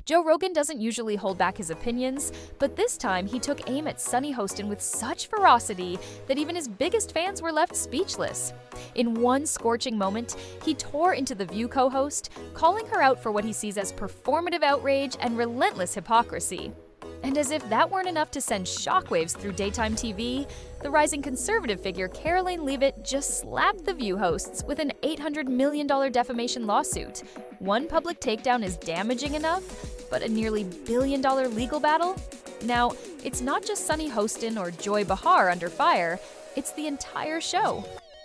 Joe Rogan doesn't usually hold back his opinions, but this time he took aim at Sunny Hostin with such ferocity that even his biggest fans were left speechless. In one scorching moment, he tore into the View co-host, calling her out for what he sees as performative outrage and relentless hypocrisy. And as if that weren't enough to send shockwaves through daytime TV, the rising conservative figure Karoline Leavitt just slapped the View hosts with an $800 million defamation lawsuit. One public takedown is damaging enough, but a nearly billion-dollar legal battle? Now, it's not just Sunny Hostin or Joy Behar under fire, it's the entire show.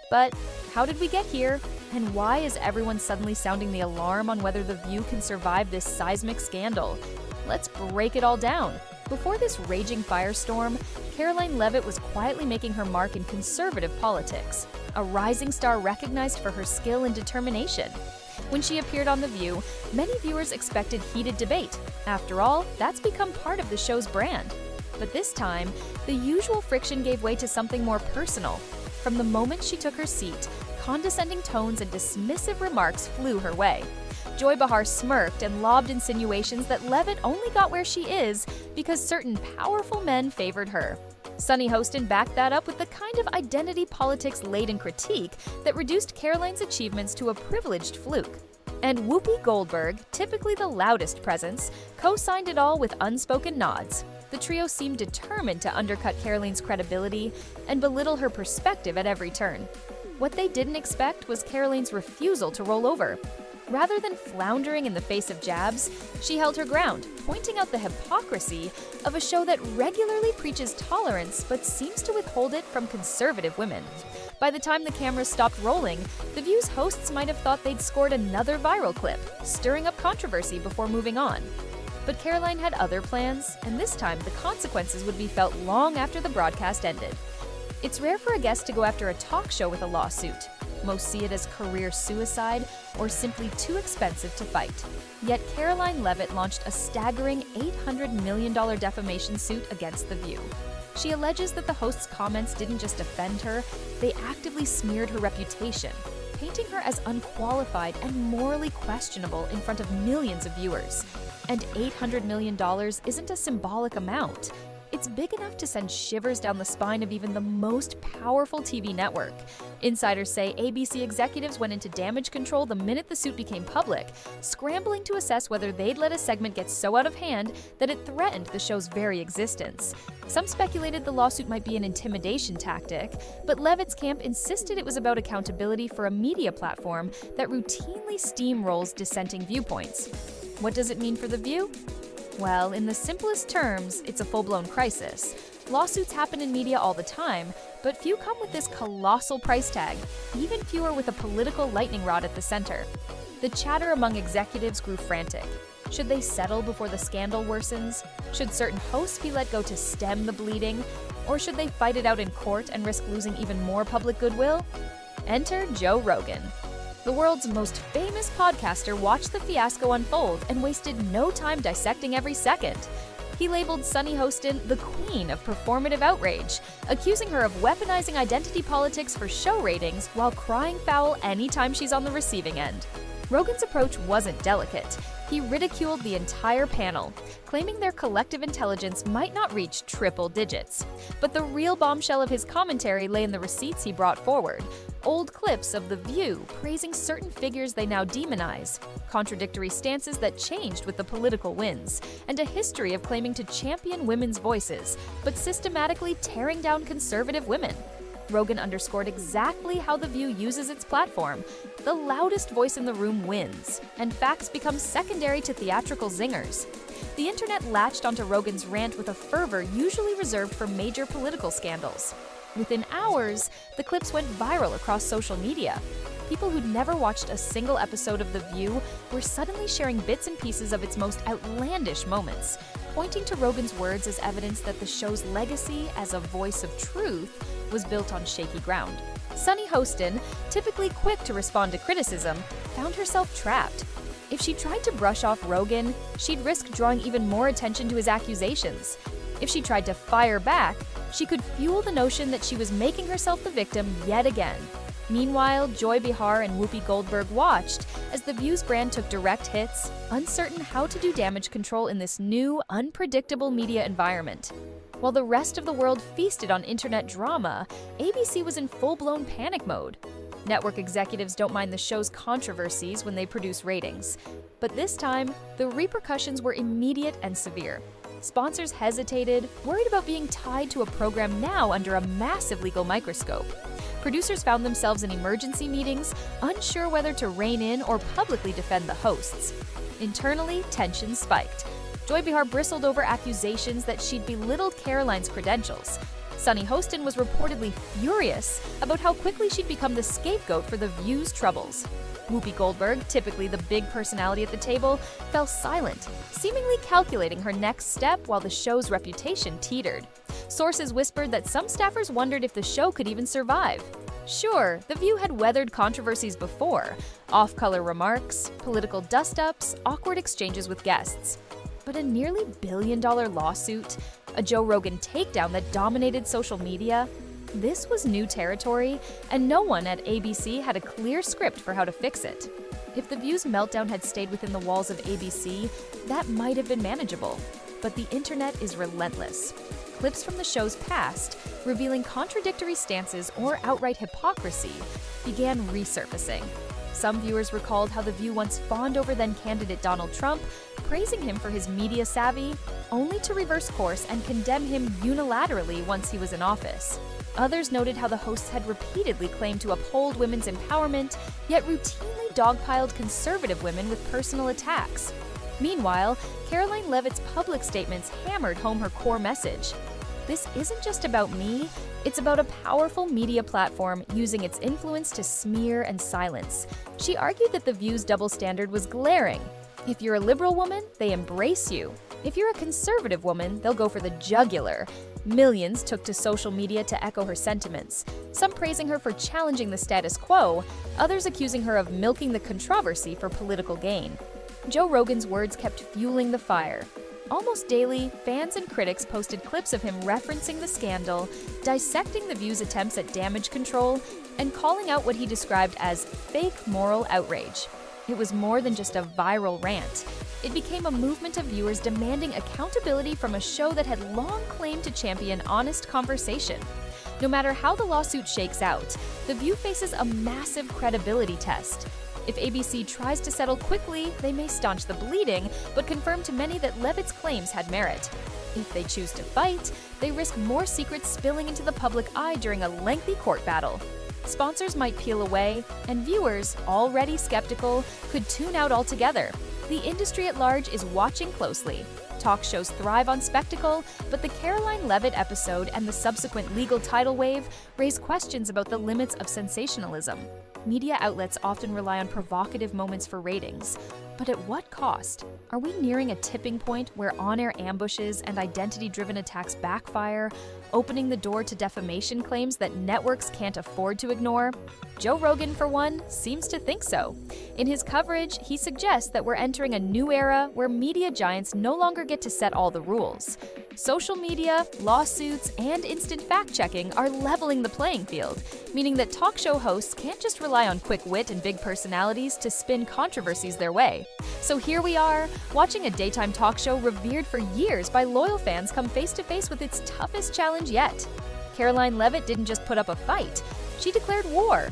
But how did we get here? And why is everyone suddenly sounding the alarm on whether The View can survive this seismic scandal? Let's break it all down. Before this raging firestorm, Karoline Leavitt was quietly making her mark in conservative politics, a rising star recognized for her skill and determination. When she appeared on The View, many viewers expected heated debate. After all, that's become part of the show's brand. But this time, the usual friction gave way to something more personal. From the moment she took her seat, condescending tones and dismissive remarks flew her way. Joy Behar smirked and lobbed insinuations that Leavitt only got where she is because certain powerful men favored her. Sunny Hostin backed that up with the kind of identity politics-laden critique that reduced Karoline's achievements to a privileged fluke. And Whoopi Goldberg, typically the loudest presence, co-signed it all with unspoken nods. The trio seemed determined to undercut Karoline's credibility and belittle her perspective at every turn. What they didn't expect was Karoline's refusal to roll over. Rather than floundering in the face of jabs, she held her ground, pointing out the hypocrisy of a show that regularly preaches tolerance but seems to withhold it from conservative women. By the time the cameras stopped rolling, The View's hosts might have thought they'd scored another viral clip, stirring up controversy before moving on. But Karoline had other plans, and this time the consequences would be felt long after the broadcast ended. It's rare for a guest to go after a talk show with a lawsuit. Most see it as career suicide or simply too expensive to fight. Yet Karoline Leavitt launched a staggering $800 million defamation suit against The View. She alleges that the host's comments didn't just offend her, they actively smeared her reputation, painting her as unqualified and morally questionable in front of millions of viewers. And $800 million isn't a symbolic amount. It's big enough to send shivers down the spine of even the most powerful TV network. Insiders say ABC executives went into damage control the minute the suit became public, scrambling to assess whether they'd let a segment get so out of hand that it threatened the show's very existence. Some speculated the lawsuit might be an intimidation tactic, but Leavitt's camp insisted it was about accountability for a media platform that routinely steamrolls dissenting viewpoints. What does it mean for The View? Well, in the simplest terms, it's a full-blown crisis. Lawsuits happen in media all the time, but few come with this colossal price tag, even fewer with a political lightning rod at the center. The chatter among executives grew frantic. Should they settle before the scandal worsens? Should certain hosts be let go to stem the bleeding? Or should they fight it out in court and risk losing even more public goodwill? Enter Joe Rogan. The world's most famous podcaster watched the fiasco unfold and wasted no time dissecting every second. He labeled Sunny Hostin the queen of performative outrage, accusing her of weaponizing identity politics for show ratings while crying foul anytime she's on the receiving end. Rogan's approach wasn't delicate. He ridiculed the entire panel, claiming their collective intelligence might not reach triple digits. But the real bombshell of his commentary lay in the receipts he brought forward. Old clips of The View praising certain figures they now demonize, contradictory stances that changed with the political winds, and a history of claiming to champion women's voices, but systematically tearing down conservative women. Rogan underscored exactly how The View uses its platform. The loudest voice in the room wins, and facts become secondary to theatrical zingers. The internet latched onto Rogan's rant with a fervor usually reserved for major political scandals. Within hours, the clips went viral across social media. People who'd never watched a single episode of The View were suddenly sharing bits and pieces of its most outlandish moments, pointing to Rogan's words as evidence that the show's legacy as a voice of truth was built on shaky ground. Sunny Hostin, typically quick to respond to criticism, found herself trapped. If she tried to brush off Rogan, she'd risk drawing even more attention to his accusations. If she tried to fire back, she could fuel the notion that she was making herself the victim yet again. Meanwhile, Joy Behar and Whoopi Goldberg watched as the Views brand took direct hits, uncertain how to do damage control in this new, unpredictable media environment. While the rest of the world feasted on internet drama, ABC was in full-blown panic mode. Network executives don't mind the show's controversies when they produce ratings. But this time, the repercussions were immediate and severe. Sponsors hesitated, worried about being tied to a program now under a massive legal microscope. Producers found themselves in emergency meetings, unsure whether to rein in or publicly defend the hosts. Internally, tensions spiked. Joy Behar bristled over accusations that she'd belittled Karoline's credentials. Sunny Hostin was reportedly furious about how quickly she'd become the scapegoat for the View's troubles. Whoopi Goldberg, typically the big personality at the table, fell silent, seemingly calculating her next step while the show's reputation teetered. Sources whispered that some staffers wondered if the show could even survive. Sure, The View had weathered controversies before, off-color remarks, political dust-ups, awkward exchanges with guests. But a nearly billion-dollar lawsuit, a Joe Rogan takedown that dominated social media, this was new territory, and no one at ABC had a clear script for how to fix it. If The View's meltdown had stayed within the walls of ABC, that might have been manageable. But the internet is relentless. Clips from the show's past, revealing contradictory stances or outright hypocrisy, began resurfacing. Some viewers recalled how The View once fawned over then-candidate Donald Trump, praising him for his media savvy, only to reverse course and condemn him unilaterally once he was in office. Others noted how the hosts had repeatedly claimed to uphold women's empowerment, yet routinely dogpiled conservative women with personal attacks. Meanwhile, Karoline Leavitt's public statements hammered home her core message. This isn't just about me, it's about a powerful media platform using its influence to smear and silence. She argued that The View's double standard was glaring. If you're a liberal woman, they embrace you. If you're a conservative woman, they'll go for the jugular. Millions took to social media to echo her sentiments, some praising her for challenging the status quo, others accusing her of milking the controversy for political gain. Joe Rogan's words kept fueling the fire. Almost daily, fans and critics posted clips of him referencing the scandal, dissecting The View's attempts at damage control, and calling out what he described as fake moral outrage. It was more than just a viral rant. It became a movement of viewers demanding accountability from a show that had long claimed to champion honest conversation. No matter how the lawsuit shakes out, The View faces a massive credibility test. If ABC tries to settle quickly, they may staunch the bleeding, but confirm to many that Leavitt's claims had merit. If they choose to fight, they risk more secrets spilling into the public eye during a lengthy court battle. Sponsors might peel away, and viewers, already skeptical, could tune out altogether. The industry at large is watching closely. Talk shows thrive on spectacle, but the Karoline Leavitt episode and the subsequent legal tidal wave raise questions about the limits of sensationalism. Media outlets often rely on provocative moments for ratings, but at what cost? Are we nearing a tipping point where on-air ambushes and identity-driven attacks backfire, opening the door to defamation claims that networks can't afford to ignore? Joe Rogan, for one, seems to think so. In his coverage, he suggests that we're entering a new era where media giants no longer get to set all the rules. Social media, lawsuits, and instant fact-checking are leveling the playing field, meaning that talk show hosts can't just rely on quick wit and big personalities to spin controversies their way. So here we are, watching a daytime talk show revered for years by loyal fans come face-to-face with its toughest challenge yet. Karoline Leavitt didn't just put up a fight, she declared war,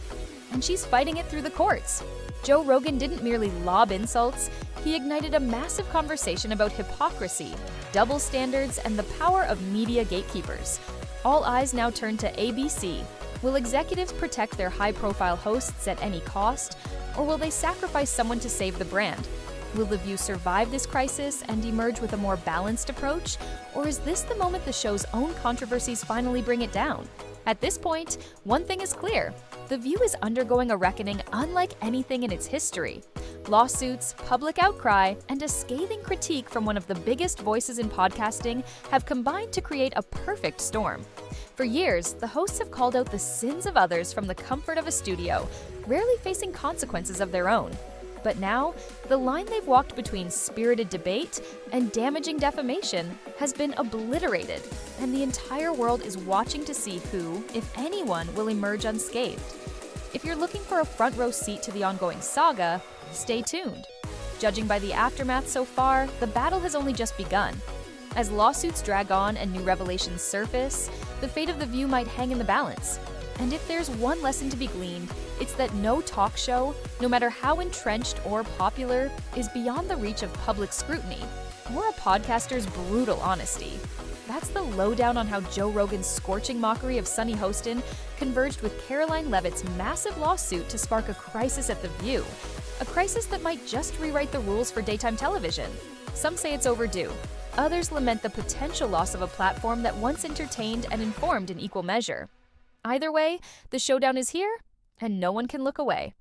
and she's fighting it through the courts. Joe Rogan didn't merely lob insults, he ignited a massive conversation about hypocrisy, double standards, and the power of media gatekeepers. All eyes now turn to ABC. Will executives protect their high-profile hosts at any cost, or will they sacrifice someone to save the brand? Will The View survive this crisis and emerge with a more balanced approach, or is this the moment the show's own controversies finally bring it down? At this point, one thing is clear. The View is undergoing a reckoning unlike anything in its history. Lawsuits, public outcry, and a scathing critique from one of the biggest voices in podcasting have combined to create a perfect storm. For years, the hosts have called out the sins of others from the comfort of a studio, rarely facing consequences of their own. But now, the line they've walked between spirited debate and damaging defamation has been obliterated, and the entire world is watching to see who, if anyone, will emerge unscathed. If you're looking for a front row seat to the ongoing saga, stay tuned. Judging by the aftermath so far, the battle has only just begun. As lawsuits drag on and new revelations surface, the fate of The View might hang in the balance. And if there's one lesson to be gleaned, it's that no talk show, no matter how entrenched or popular, is beyond the reach of public scrutiny or a podcaster's brutal honesty. That's the lowdown on how Joe Rogan's scorching mockery of Sunny Hostin converged with Karoline Leavitt's massive lawsuit to spark a crisis at The View. A crisis that might just rewrite the rules for daytime television. Some say it's overdue. Others lament the potential loss of a platform that once entertained and informed in equal measure. Either way, the showdown is here, and no one can look away.